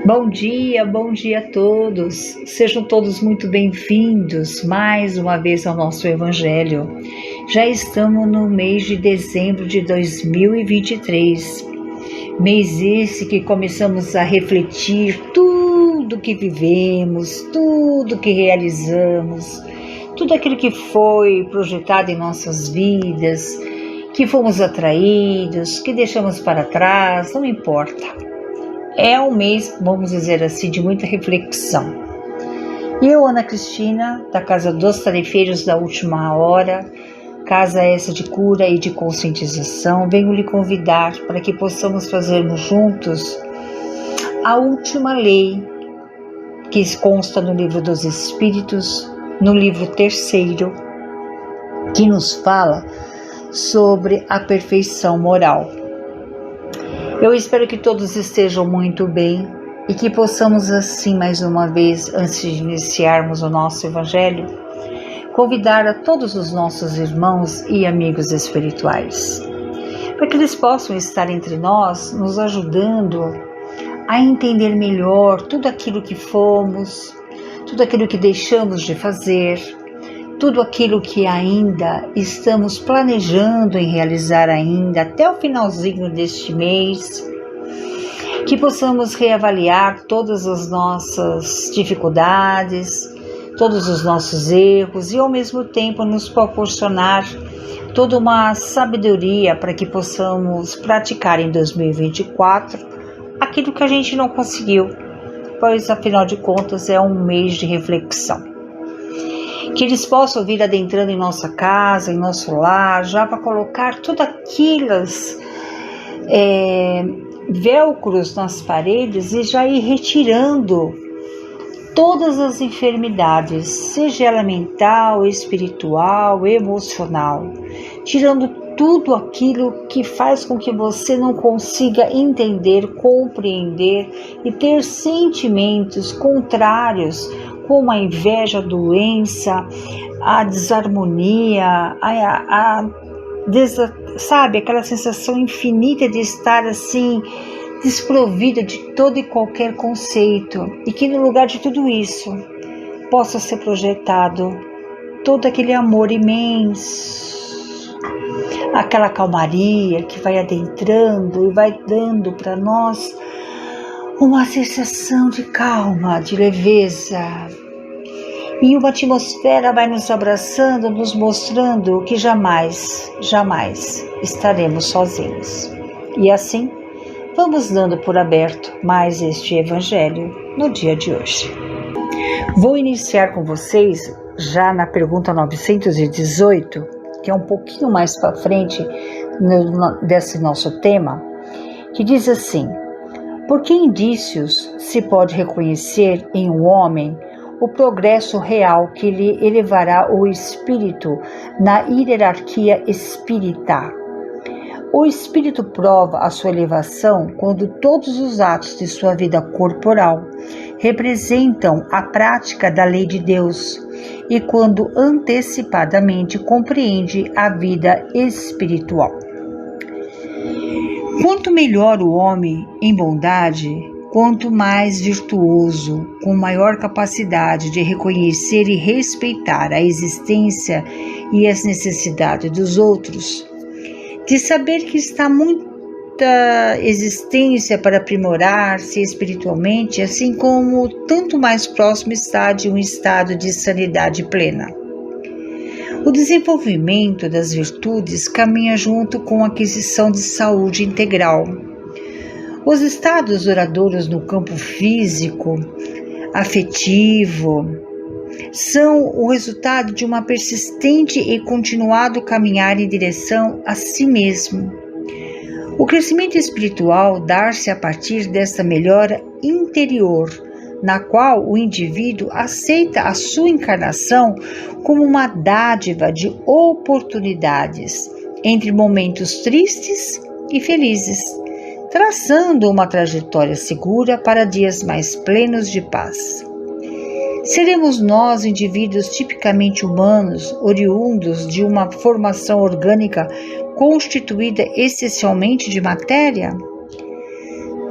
Bom dia a todos. Sejam todos muito bem-vindos mais uma vez ao nosso Evangelho. Já estamos no mês de dezembro de 2023, mês esse que começamos a refletir tudo que vivemos, tudo que realizamos, tudo aquilo que foi projetado em nossas vidas, que fomos atraídos, que deixamos para trás, não importa. É um mês, vamos dizer assim, de muita reflexão. E eu, Ana Cristina, da Casa dos Tarefeiros da Última Hora, casa essa de cura e de conscientização, venho lhe convidar para que possamos fazermos juntos a última lei que consta no Livro dos Espíritos, no livro 3º, que nos fala sobre a perfeição moral. Eu espero que todos estejam muito bem e que possamos assim, mais uma vez, antes de iniciarmos o nosso Evangelho, convidar a todos os nossos irmãos e amigos espirituais, para que eles possam estar entre nós, nos ajudando a entender melhor tudo aquilo que fomos, tudo aquilo que deixamos de fazer, tudo aquilo que ainda estamos planejando em realizar ainda até o finalzinho deste mês, que possamos reavaliar todas as nossas dificuldades, todos os nossos erros e ao mesmo tempo nos proporcionar toda uma sabedoria para que possamos praticar em 2024 aquilo que a gente não conseguiu, pois afinal de contas é um mês de reflexão. Que eles possam vir adentrando em nossa casa, em nosso lar, já para colocar tudo aqueles velcros nas paredes e já ir retirando todas as enfermidades, seja ela mental, espiritual, emocional, tirando tudo aquilo que faz com que você não consiga entender, compreender e ter sentimentos contrários, como a inveja, a doença, a desarmonia, sabe, aquela sensação infinita de estar assim, desprovida de todo e qualquer conceito, e que no lugar de tudo isso possa ser projetado todo aquele amor imenso, aquela calmaria que vai adentrando e vai dando para nós uma sensação de calma, de leveza, e uma atmosfera vai nos abraçando, nos mostrando que jamais estaremos sozinhos. E assim, vamos dando por aberto mais este Evangelho no dia de hoje. Vou iniciar com vocês já na pergunta 918, que é um pouquinho mais para frente desse nosso tema, que diz assim: por que indícios se pode reconhecer em um homem o progresso real que lhe elevará o espírito na hierarquia espírita? O espírito prova a sua elevação quando todos os atos de sua vida corporal representam a prática da lei de Deus e quando antecipadamente compreende a vida espiritual. Quanto melhor o homem em bondade, quanto mais virtuoso, com maior capacidade de reconhecer e respeitar a existência e as necessidades dos outros, de saber que está muita existência para aprimorar-se espiritualmente, assim como tanto mais próximo está de um estado de sanidade plena. O desenvolvimento das virtudes caminha junto com a aquisição de saúde integral. Os estados duradouros no campo físico, afetivo, são o resultado de uma persistente e continuado caminhar em direção a si mesmo. O crescimento espiritual dá-se a partir desta melhora interior, na qual o indivíduo aceita a sua encarnação como uma dádiva de oportunidades entre momentos tristes e felizes, traçando uma trajetória segura para dias mais plenos de paz. Seremos nós, indivíduos tipicamente humanos, oriundos de uma formação orgânica constituída essencialmente de matéria?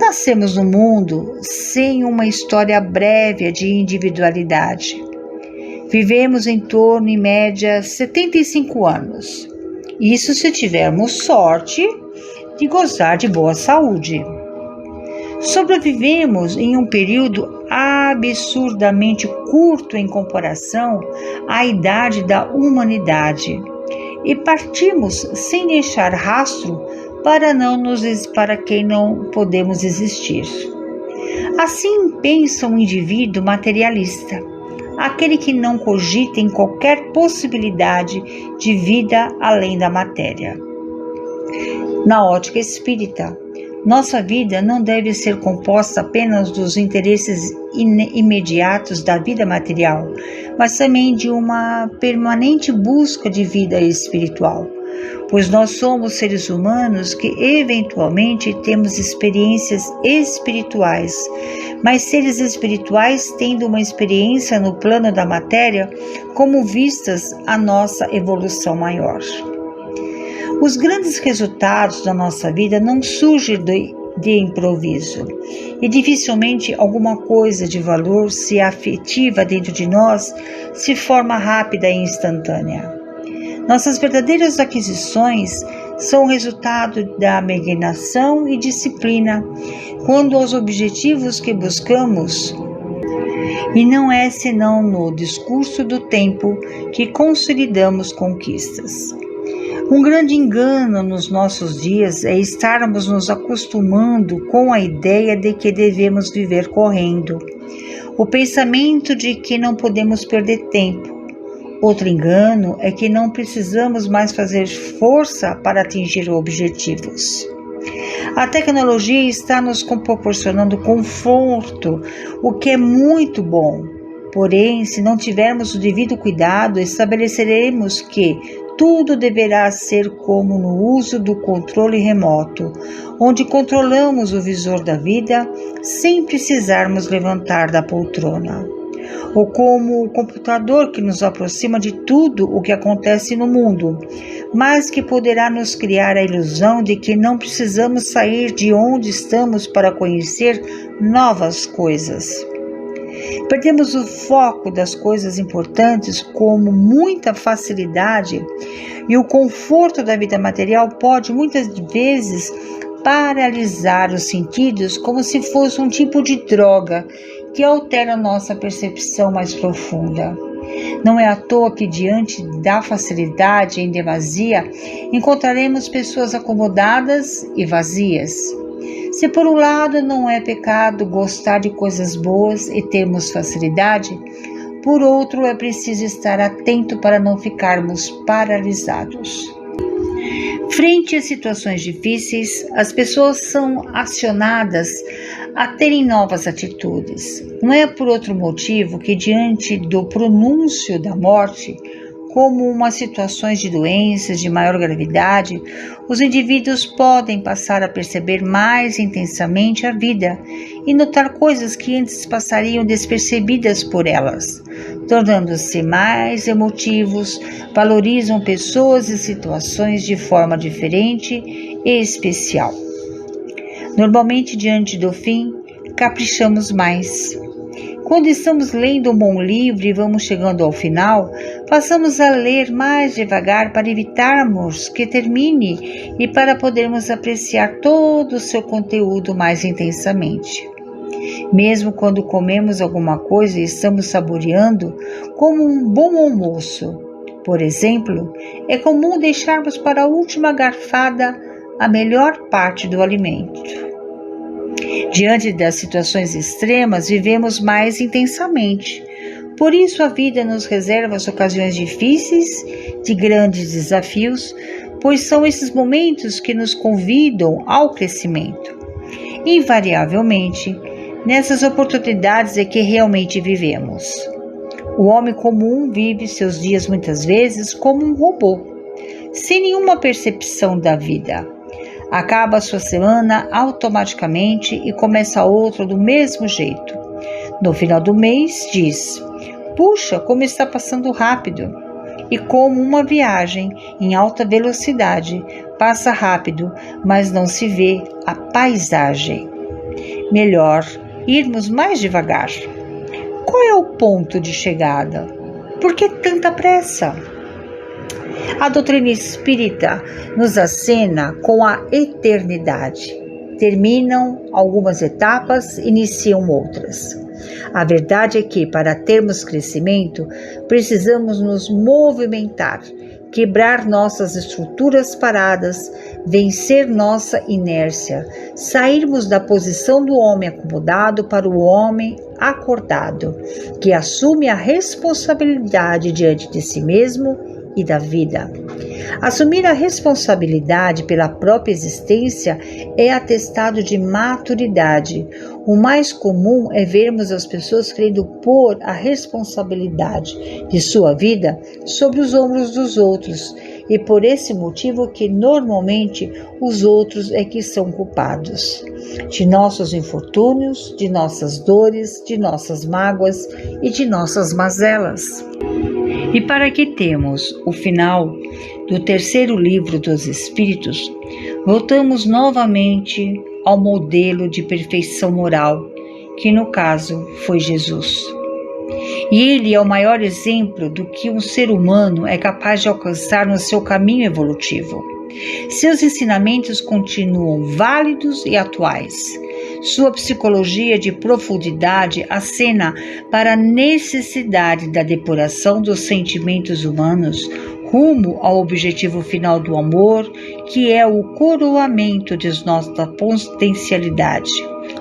nascemos no mundo sem uma história breve de individualidade. Vivemos em torno, em média, 75 anos. Isso se tivermos sorte de gozar de boa saúde. Sobrevivemos em um período absurdamente curto em comparação à idade da humanidade e partimos sem deixar rastro para quem não podemos existir. Assim pensa um indivíduo materialista, aquele que não cogita em qualquer possibilidade de vida além da matéria. Na ótica espírita, nossa vida não deve ser composta apenas dos interesses imediatos da vida material, mas também de uma permanente busca de vida espiritual, pois nós somos seres humanos que eventualmente temos experiências espirituais, mas seres espirituais tendo uma experiência no plano da matéria como vistas a nossa evolução maior. Os grandes resultados da nossa vida não surgem de improviso e dificilmente alguma coisa de valor, se afetiva dentro de nós, se forma rápida e instantânea. Nossas verdadeiras aquisições são o resultado da abnegação e disciplina quando aos objetivos que buscamos, e não é senão no discurso do tempo que consolidamos conquistas. Um grande engano nos nossos dias é estarmos nos acostumando com a ideia de que devemos viver correndo, o pensamento de que não podemos perder tempo. Outro engano é que não precisamos mais fazer força para atingir objetivos. A tecnologia está nos proporcionando conforto, o que é muito bom. Porém, se não tivermos o devido cuidado, estabeleceremos que tudo deverá ser como no uso do controle remoto, onde controlamos o visor da vida sem precisarmos levantar da poltrona. Ou como o computador que nos aproxima de tudo o que acontece no mundo, mas que poderá nos criar a ilusão de que não precisamos sair de onde estamos para conhecer novas coisas. Perdemos o foco das coisas importantes com muita facilidade e o conforto da vida material pode muitas vezes paralisar os sentidos como se fosse um tipo de droga que altera nossa percepção mais profunda. Não é à toa que diante da facilidade em demasia encontraremos pessoas acomodadas e vazias. Se por um lado não é pecado gostar de coisas boas e termos facilidade, por outro é preciso estar atento para não ficarmos paralisados. Frente a situações difíceis, as pessoas são acionadas a terem novas atitudes. Não é por outro motivo que diante do pronúncio da morte, como umas situações de doenças de maior gravidade, os indivíduos podem passar a perceber mais intensamente a vida e notar coisas que antes passariam despercebidas por elas, tornando-se mais emotivos, valorizam pessoas e situações de forma diferente e especial. Normalmente, diante do fim, caprichamos mais. Quando estamos lendo um bom livro e vamos chegando ao final, passamos a ler mais devagar para evitarmos que termine e para podermos apreciar todo o seu conteúdo mais intensamente. Mesmo quando comemos alguma coisa e estamos saboreando, como um bom almoço, por exemplo, é comum deixarmos para a última garfada a melhor parte do alimento. Diante das situações extremas, vivemos mais intensamente. Por isso, a vida nos reserva as ocasiões difíceis, de grandes desafios, pois são esses momentos que nos convidam ao crescimento. Invariavelmente, nessas oportunidades é que realmente vivemos. O homem comum vive seus dias muitas vezes como um robô, sem nenhuma percepção da vida. Acaba a sua semana automaticamente e começa outra do mesmo jeito. No final do mês, diz: "Puxa, como está passando rápido!" E como uma viagem em alta velocidade, passa rápido, mas não se vê a paisagem. melhor irmos mais devagar. Qual é o ponto de chegada? Por que tanta pressa? A doutrina espírita nos acena com a eternidade. Terminam algumas etapas, iniciam outras. A verdade é que, para termos crescimento, precisamos nos movimentar, quebrar nossas estruturas paradas, vencer nossa inércia, sairmos da posição do homem acomodado para o homem acordado, que assume a responsabilidade diante de si mesmo e da vida. Assumir a responsabilidade pela própria existência é atestado de maturidade. O mais comum é vermos as pessoas querendo pôr a responsabilidade de sua vida sobre os ombros dos outros, e por esse motivo que normalmente os outros é que são culpados de nossos infortúnios, de nossas dores, de nossas mágoas e de nossas mazelas. E para que temos o final do terceiro livro dos Espíritos, voltamos novamente ao modelo de perfeição moral, que no caso foi Jesus. E ele é o maior exemplo do que um ser humano é capaz de alcançar no seu caminho evolutivo. Seus ensinamentos continuam válidos e atuais. Sua psicologia de profundidade acena para a necessidade da depuração dos sentimentos humanos rumo ao objetivo final do amor, que é o coroamento de nossa potencialidade.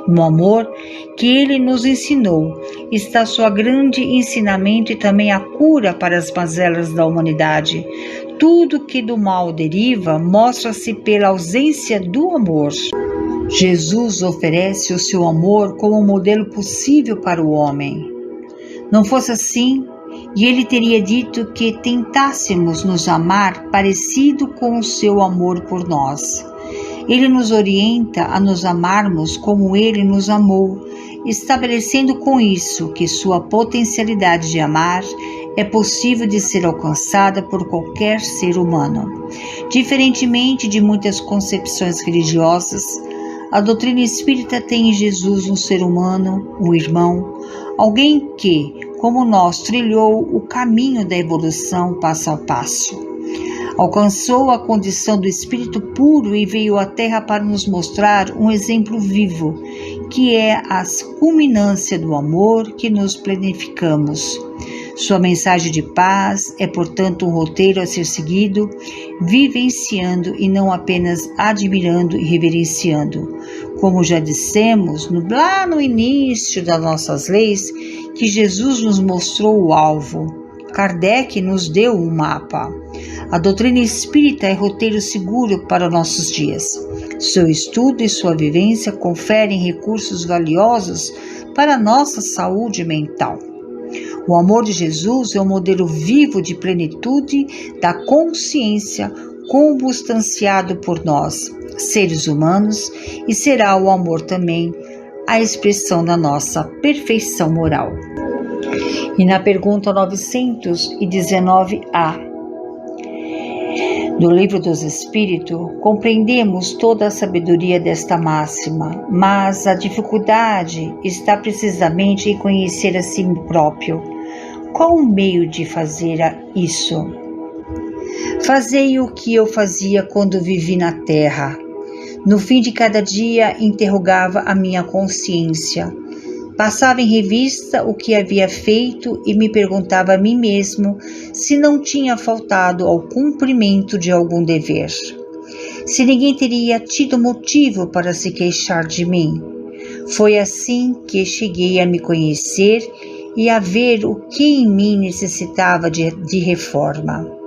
No amor que ele nos ensinou está seu grande ensinamento e também a cura para as mazelas da humanidade. Tudo que do mal deriva mostra-se pela ausência do amor. Jesus oferece o seu amor como um modelo possível para o homem. Não fosse assim, e ele teria dito que tentássemos nos amar parecido com o seu amor por nós. Ele nos orienta a nos amarmos como ele nos amou, estabelecendo com isso que sua potencialidade de amar é possível de ser alcançada por qualquer ser humano. Diferentemente de muitas concepções religiosas, a doutrina espírita tem em Jesus um ser humano, um irmão, alguém que, como nós, trilhou o caminho da evolução passo a passo. Alcançou a condição do espírito puro e veio à Terra para nos mostrar um exemplo vivo, que é a culminância do amor que nos planificamos. Sua mensagem de paz é, portanto, um roteiro a ser seguido, vivenciando e não apenas admirando e reverenciando. Como já dissemos lá no início das nossas leis, que Jesus nos mostrou o alvo. Kardec nos deu um mapa. A doutrina espírita é roteiro seguro para nossos dias. Seu estudo e sua vivência conferem recursos valiosos para a nossa saúde mental. O amor de Jesus é um modelo vivo de plenitude da consciência combustanciado por nós, seres humanos, e será o amor também a expressão da nossa perfeição moral. E na pergunta 919A do Livro dos Espíritos, compreendemos toda a sabedoria desta máxima, mas a dificuldade está precisamente em conhecer a si próprio. Qual o meio de fazer isso? Fazei o que eu fazia quando vivi na Terra. No fim de cada dia, interrogava a minha consciência. Passava em revista o que havia feito e me perguntava a mim mesmo se não tinha faltado ao cumprimento de algum dever. Se ninguém teria tido motivo para se queixar de mim. Foi assim que cheguei a me conhecer e a ver o que em mim necessitava de reforma.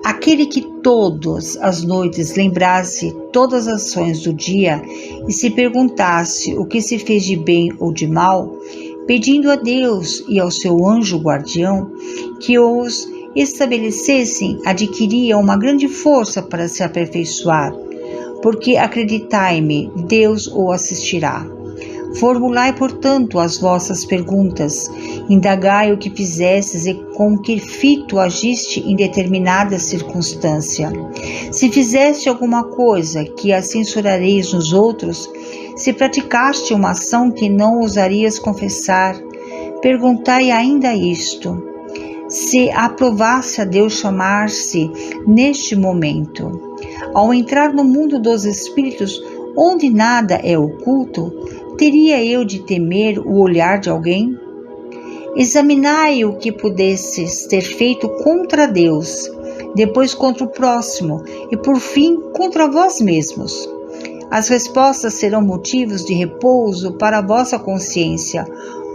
Aquele que todas as noites lembrasse todas as ações do dia e se perguntasse o que se fez de bem ou de mal, pedindo a Deus e ao seu anjo guardião que os estabelecessem, adquiria uma grande força para se aperfeiçoar, porque acreditai-me, Deus o assistirá. Formulai, portanto, as vossas perguntas, indagai o que fizestes e com que fito agiste em determinada circunstância. Se fizeste alguma coisa que a censurareis nos outros, Se praticaste uma ação que não ousarias confessar, perguntai ainda isto: se aprovasse a Deus chamar-se neste momento. Ao entrar no mundo dos espíritos, onde nada é oculto, teria eu de temer o olhar de alguém? Examinai o que pudesses ter feito contra Deus, depois contra o próximo e, por fim, contra vós mesmos. As respostas serão motivos de repouso para a vossa consciência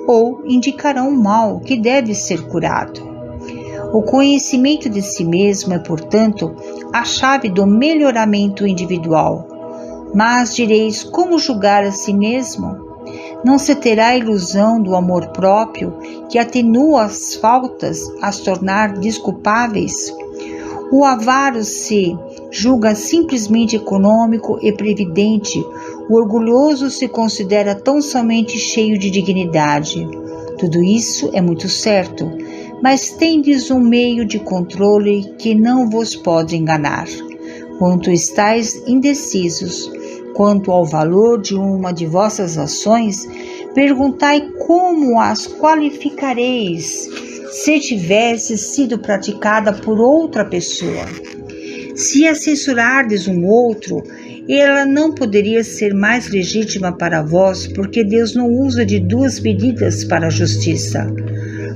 ou indicarão o mal que deve ser curado. O conhecimento de si mesmo é, portanto, a chave do melhoramento individual. Mas direis, como julgar a si mesmo? Não se terá a ilusão do amor próprio que atenua as faltas, as tornar desculpáveis? O avaro se julga simplesmente econômico e previdente, o orgulhoso se considera tão somente cheio de dignidade. Tudo isso é muito certo, mas tendes um meio de controle que não vos pode enganar. Quanto estáis indecisos quanto ao valor de uma de vossas ações, perguntai como as qualificareis se tivesse sido praticada por outra pessoa. Se a censurardes um outro, ela não poderia ser mais legítima para vós, porque Deus não usa de duas medidas para a justiça.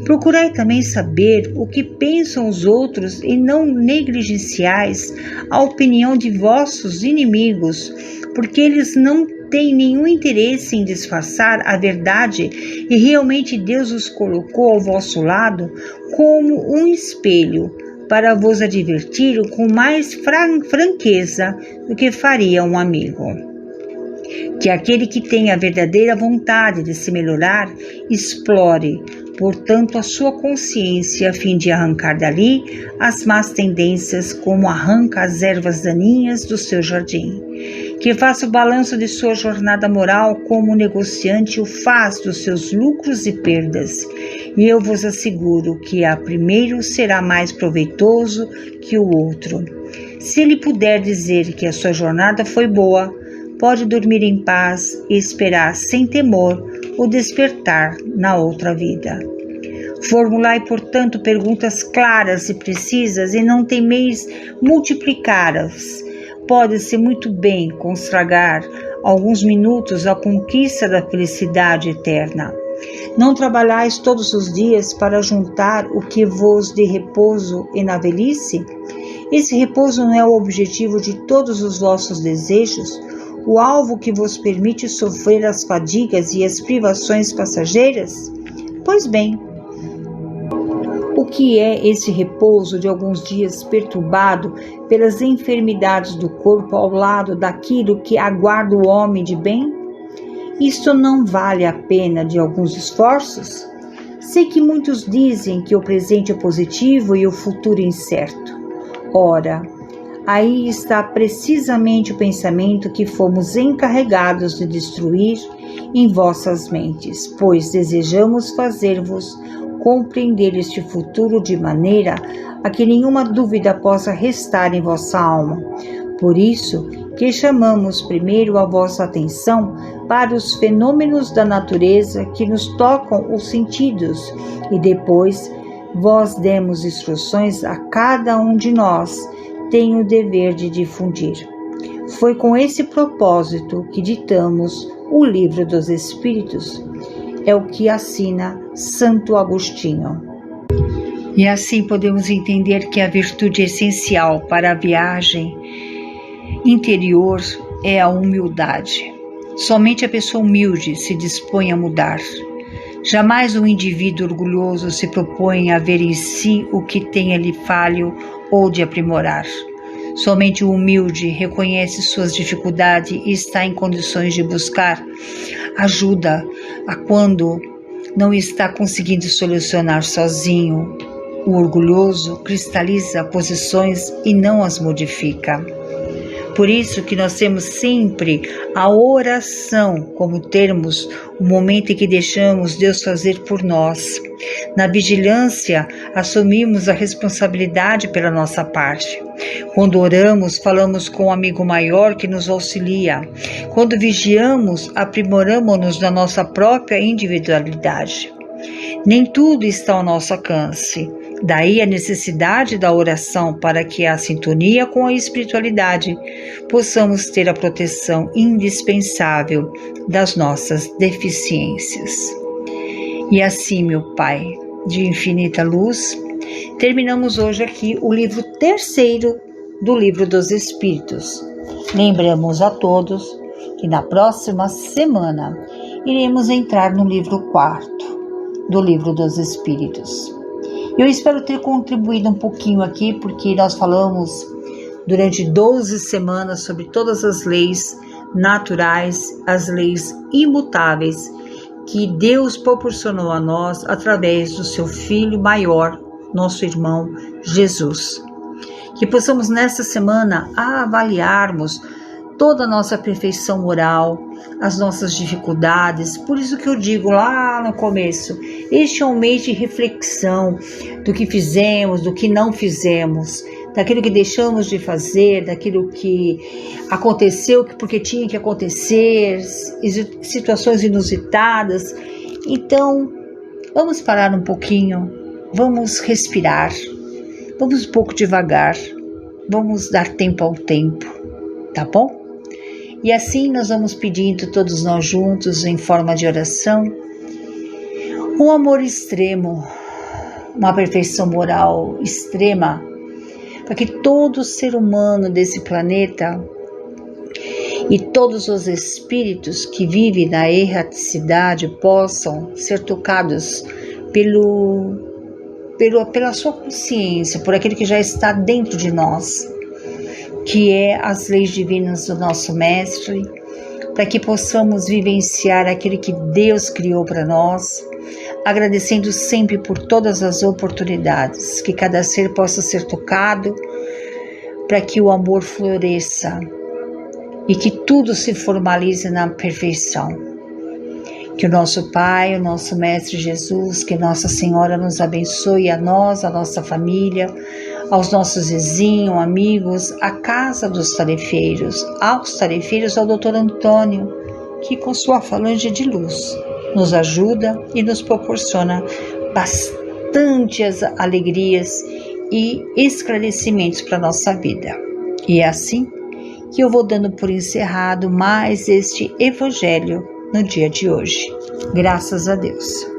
Procurai também saber o que pensam os outros e não negligenciais a opinião de vossos inimigos, porque eles não têm nenhum interesse em disfarçar a verdade e realmente Deus os colocou ao vosso lado como um espelho para vos advertir com mais franqueza do que faria um amigo. Que aquele que tem a verdadeira vontade de se melhorar, explore, portanto, a sua consciência a fim de arrancar dali as más tendências como arranca as ervas daninhas do seu jardim. Que faça o balanço de sua jornada moral como o negociante o faz dos seus lucros e perdas. E eu vos asseguro que a primeiro será mais proveitoso que o outro. Se ele puder dizer que a sua jornada foi boa, pode dormir em paz e esperar sem temor o despertar na outra vida. Formulai, portanto, perguntas claras e precisas e não temeis multiplicá-las. Pode-se muito bem consagrar alguns minutos à conquista da felicidade eterna. Não trabalhais todos os dias para juntar o que vos dê repouso e na velhice? Esse repouso não é o objetivo de todos os vossos desejos, o alvo que vos permite sofrer as fadigas e as privações passageiras? Pois bem, o que é esse repouso de alguns dias perturbado pelas enfermidades do corpo ao lado daquilo que aguarda o homem de bem? Isto não vale a pena de alguns esforços? Sei que muitos dizem que o presente é positivo e o futuro incerto. Ora, aí está precisamente o pensamento que fomos encarregados de destruir em vossas mentes, pois desejamos fazer-vos compreender este futuro de maneira a que nenhuma dúvida possa restar em vossa alma. Por isso que chamamos primeiro a vossa atenção para os fenômenos da natureza que nos tocam os sentidos e depois vós demos instruções a cada um de nós tem o dever de difundir. Foi com esse propósito que ditamos o Livro dos Espíritos. É o que assina Santo Agostinho. E assim podemos entender que a virtude essencial para a viagem interior é a humildade. Somente a pessoa humilde se dispõe a mudar. Jamais um indivíduo orgulhoso se propõe a ver em si o que tem ali falho ou de aprimorar. Somente o humilde reconhece suas dificuldades e está em condições de buscar ajuda a quando não está conseguindo solucionar sozinho. O orgulhoso cristaliza posições e não as modifica. Por isso que nós temos sempre a oração como termos o momento em que deixamos Deus fazer por nós. Na vigilância, assumimos a responsabilidade pela nossa parte. Quando oramos, falamos com um amigo maior que nos auxilia. Quando vigiamos, aprimoramos-nos na nossa própria individualidade. Nem tudo está ao nosso alcance. Daí a necessidade da oração para que a sintonia com a espiritualidade possamos ter a proteção indispensável das nossas deficiências. E assim, meu Pai, de infinita luz, terminamos hoje aqui o livro 3º do Livro dos Espíritos. Lembramos a todos que na próxima semana iremos entrar no livro 4º do Livro dos Espíritos. Eu espero ter contribuído um pouquinho aqui, porque nós falamos durante 12 semanas sobre todas as leis naturais, as leis imutáveis que Deus proporcionou a nós através do seu Filho maior, nosso irmão Jesus. Que possamos nessa semana avaliarmos toda a nossa perfeição moral, as nossas dificuldades. Por isso que eu digo lá no começo, este é um mês de reflexão do que fizemos, do que não fizemos, daquilo que deixamos de fazer, daquilo que aconteceu porque tinha que acontecer, situações inusitadas. Então, vamos parar um pouquinho, vamos respirar, vamos um pouco devagar, vamos dar tempo ao tempo, tá bom? E assim nós vamos pedindo todos nós juntos, em forma de oração, um amor extremo, uma perfeição moral extrema, para que todo ser humano desse planeta e todos os espíritos que vivem na erraticidade possam ser tocados pela sua consciência, por aquilo que já está dentro de nós, que é as leis divinas do nosso Mestre, para que possamos vivenciar aquilo que Deus criou para nós, agradecendo sempre por todas as oportunidades, que cada ser possa ser tocado, para que o amor floresça e que tudo se formalize na perfeição. Que o nosso Pai, o nosso Mestre Jesus, que Nossa Senhora nos abençoe, a nós, a nossa família, aos nossos vizinhos, amigos, à casa dos tarefeiros, aos tarefeiros, ao Dr. Antônio, que com sua falange de luz nos ajuda e nos proporciona bastantes alegrias e esclarecimentos para a nossa vida. E é assim que eu vou dando por encerrado mais este Evangelho no dia de hoje. Graças a Deus.